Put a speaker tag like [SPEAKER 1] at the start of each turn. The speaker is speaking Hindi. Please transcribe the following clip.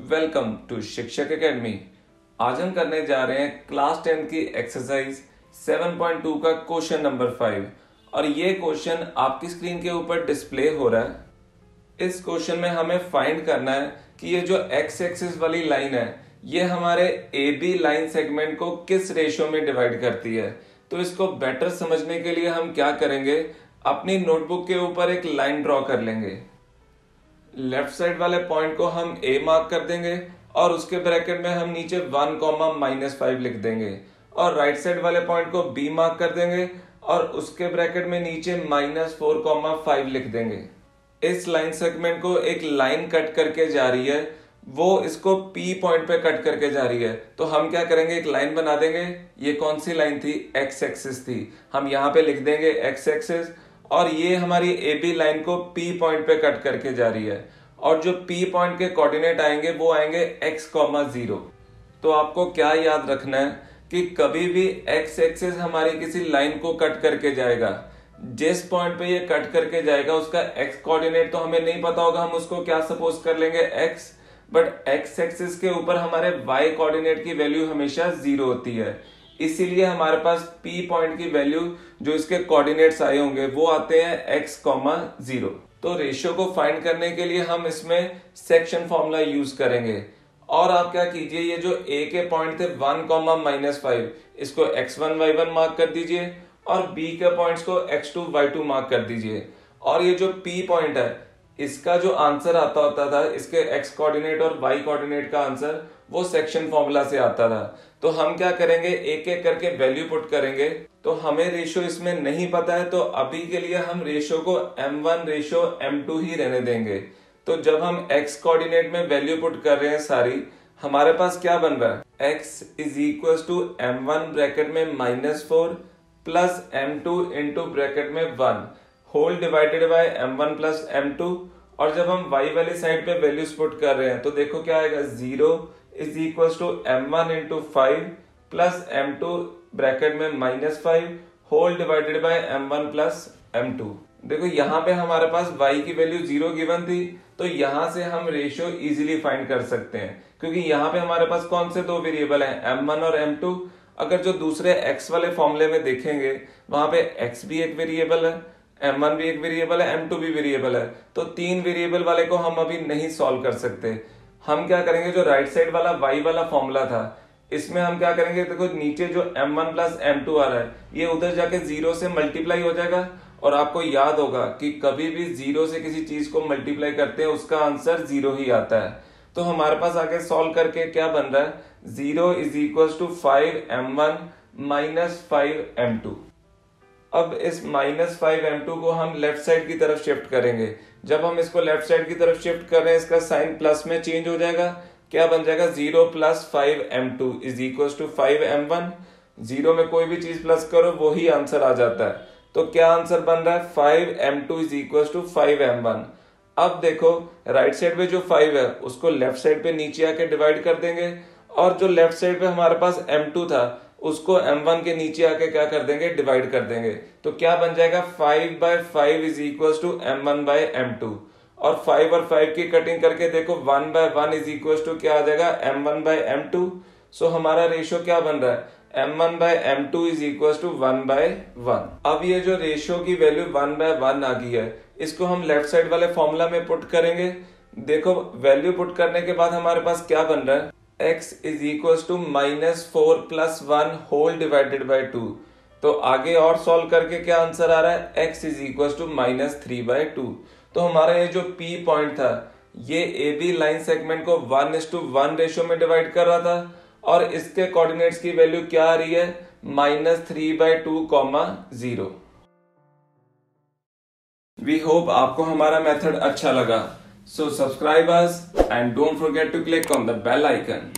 [SPEAKER 1] वेलकम टू शिक्षक एकेडमी। आज हम करने जा रहे हैं क्लास 10 की एक्सरसाइज 7.2 का क्वेश्चन नंबर 5 और ये क्वेश्चन आपकी स्क्रीन के ऊपर डिस्प्ले हो रहा है। इस क्वेश्चन में हमें फाइंड करना है कि ये जो एक्स एक्सिस वाली लाइन है ये हमारे ए बी लाइन सेगमेंट को किस रेशियो में डिवाइड करती है। तो इसको बेटर समझने के लिए हम क्या करेंगे, अपनी नोटबुक के ऊपर एक लाइन ड्रॉ कर लेंगे। लेफ्ट साइड वाले पॉइंट को हम ए मार्क कर देंगे और उसके ब्रैकेट में हम नीचे 1, -5 लिख देंगे और राइट साइड वाले पॉइंट को बी मार्क कर देंगे और उसके ब्रैकेट में नीचे -4, 5 लिख देंगे। इस लाइन सेगमेंट को एक लाइन कट करके जा रही है, वो इसको पी पॉइंट पे कट करके जा रही है। तो हम क्या करेंगे, एक लाइन बना देंगे। ये कौन सी लाइन थी? एक्स एक्सिस थी। हम यहाँ पे लिख देंगे एक्स एक्सिस और ये हमारी ए बी लाइन को पी पॉइंट पे कट करके जा रही है और जो पी पॉइंट के कोऑर्डिनेट आएंगे वो आएंगे x,0। तो आपको क्या याद रखना है कि कभी भी एक्स एक्सिस हमारी किसी लाइन को कट करके जाएगा, जिस पॉइंट पे ये कट करके जाएगा उसका एक्स कोऑर्डिनेट तो हमें नहीं पता होगा, हम उसको क्या सपोज कर लेंगे x, बट एक्स एक्सिस के ऊपर हमारे y कोऑर्डिनेट की वैल्यू हमेशा 0 होती है। इसीलिए हमारे पास P पॉइंट की वैल्यू जो इसके कोऑर्डिनेट्स आए होंगे वो आते हैं x,0। तो रेशियो को फाइंड करने के लिए हम इसमें सेक्शन फॉर्मूला यूज करेंगे। और आप क्या कीजिए, ये जो a के पॉइंट थे 1, -5 इसको x1, y1 मार्क कर दीजिए और b के पॉइंट्स को x2, y2 मार्क कर दीजिए। और ये जो P पॉइंट है इसका जो आंसर आता होता था, इसके x कोऑर्डिनेट और y कोऑर्डिनेट का आंसर वो सेक्शन फॉर्मूला से आता था। तो हम क्या करेंगे, एक एक करके वैल्यू पुट करेंगे। तो हमें रेशियो इसमें नहीं पता है तो अभी के लिए हम रेशियो को m1:m2 ही रहने देंगे। तो जब हम x कोऑर्डिनेट में वैल्यू पुट कर रहे हैं सारी, हमारे पास क्या बन रहा है, x = m1 ब्रैकेट में -4 प्लस m2 इंटू ब्रैकेट में 1 whole divided by m1 plus m2। और जब हम y वाली साइड पे वैल्यूज पुट कर रहे हैं तो देखो क्या आएगा, 0 = m1 × 5 प्लस m2 ब्रैकेट में -5 whole divided by m1 plus m2। देखो यहाँ पे हमारे पास y की वैल्यू 0 गिवन थी, तो यहाँ से हम रेशियो इजीली फाइंड कर सकते हैं क्योंकि यहाँ पे हमारे पास कौन से दो वेरिएबल हैं, m1 और m2। अगर जो दूसरे x वाले फॉर्मूले में देखेंगे वहां पे x भी एक वेरिएबल है, m1 भी एक वेरिएबल है, m2 भी वेरिएबल है। तो 3 वेरिएबल वाले को हम अभी नहीं सॉल्व कर सकते। हम क्या करेंगे, जो राइट साइड वाला y वाला फॉर्मूला था इसमें हम क्या करेंगे, देखो नीचे जो m1 प्लस m2 आ रहा है ये उधर जाके 0 से मल्टीप्लाई हो जाएगा। और आपको याद होगा कि कभी भी 0 से किसी चीज को मल्टीप्लाई करते हैं उसका आंसर 0 ही आता है। तो हमारे पास आगे सॉल्व करके क्या बन रहा है, 0 = 5m1 -5m2। अब इस -5m2 को हम लेफ्ट साइड की तरफ शिफ्ट करेंगे। जब हम इसको लेफ्ट साइड की तरफ शिफ्ट कर रहे हैं इसका साइन प्लस में चेंज हो जाएगा। क्या बन जाएगा, 0 + 5m2 = 5m1। 0 में कोई भी चीज प्लस करो वही आंसर आ जाता है। तो क्या आंसर बन रहा है, 5m2 = 5m1। अब देखो राइट साइड पे जो 5 है उसको लेफ्ट साइड पे नीचे आके डिवाइड कर देंगे और जो लेफ्ट साइड पे हमारे पास m2 था उसको m1 के नीचे आके क्या कर देंगे, डिवाइड कर देंगे। तो क्या बन जाएगा, 5/5 = m1/m2। और 5 और 5 की कटिंग करके देखो 1/1 क्या आ जाएगा, m1/m2। सो हमारा रेशियो क्या बन रहा है, m1/m2 = 1/1। अब ये जो रेशियो की वैल्यू 1/1 आ गई है इसको हम लेफ्ट साइड वाले फॉर्मूला में पुट करेंगे। देखो वैल्यू पुट करने के बाद हमारे पास क्या बन रहा है, x = -4 + 1 होल डिवाइडेड बाय 2। तो आगे और सॉल्व करके क्या आंसर आ रहा है, x = -3/2। तो हमारा ये जो P पॉइंट था ये ए बी लाइन सेगमेंट को 1:1 रेशियो में डिवाइड कर रहा था और इसके कोऑर्डिनेट्स की वैल्यू क्या आ रही है, -3/2, 0। वी होप आपको हमारा मेथड अच्छा लगा। So subscribe us and don't forget to click on the bell icon.